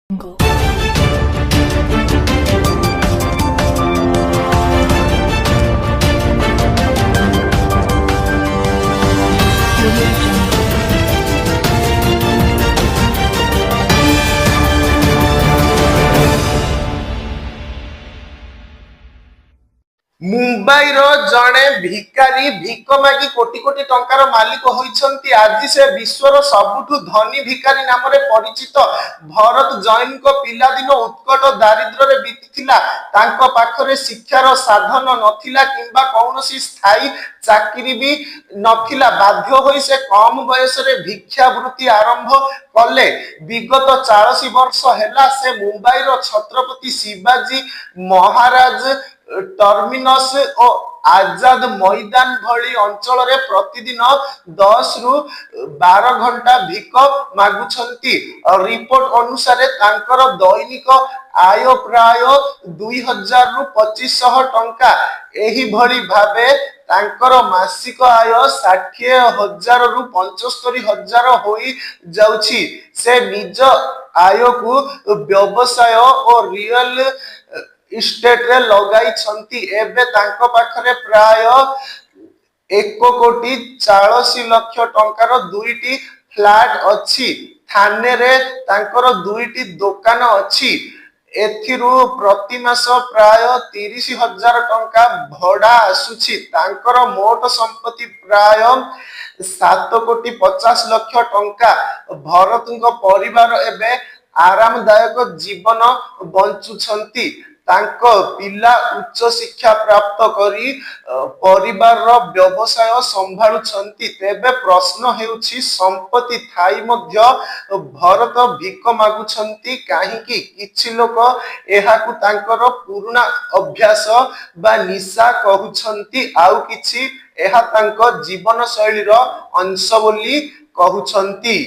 Jungle. Audio Jungle. मुंबईर जड़े भिकारी भिक मागी कोटी कोटी टंकार मालिक होइछंती। आज से विश्वर सबुठु धनी भिकारी नाम रे परिचित भरत जैन को पिलादिन उत्कट दारिद्र्य रे बीतीथिला। तांको पाखरे शिक्षार साधन नथिला किंबा कौनसी स्थायी चाकरी भी नथिला। बाध्य होई से कम बयस रे भिक्षा वृत्ति आरंभ कले। विगत 40 वर्ष हेला से मुंबईर छत्रपति शिवाजी महाराज टर्मिनस और आजाद मैदान भली अंचल रे प्रतिदिन 10 रु 12 घंटा भिक मागुछंती। रिपोर्ट अनुसार तांकर दैनिक आय प्राय 2000 रु 2500 टंका। एही भली भाबे तांकर मासिक आय 60,000 रु 75,000 होई जाउछि। से निज आय को व्यवसाय और रियल स्टेट रे लगाई छंती। एबे तांको पाखरे प्राय 1,40,00,00,000 टंकार दुईटी फ्लैट अछि। थाने रे तांकर दुईटी दुकान अछि। एथिरु प्रति मास प्राय 30,000 टंका भड़ा आसुछि। तांकर मोट संपत्ति प्राय 7,50,00,000 टंका। भरतଙ୍କ परिवार एबे आरामदायक जीवन बंचुछंती। तांको पिला उच्च शिक्षा प्राप्त करी परिवार रो व्यवसाय संभाळुछंती। तेबे प्रश्न हेउछि संपत्ति थाई मध्य भरत भिक मागुछंती काहेकि? किछि लोक एहाकु तांकर पुराना अभ्यास बा निशा कहुछंती, आउ किछि एहा तांको जीवन शैली रो अंश बोली कहुछंती।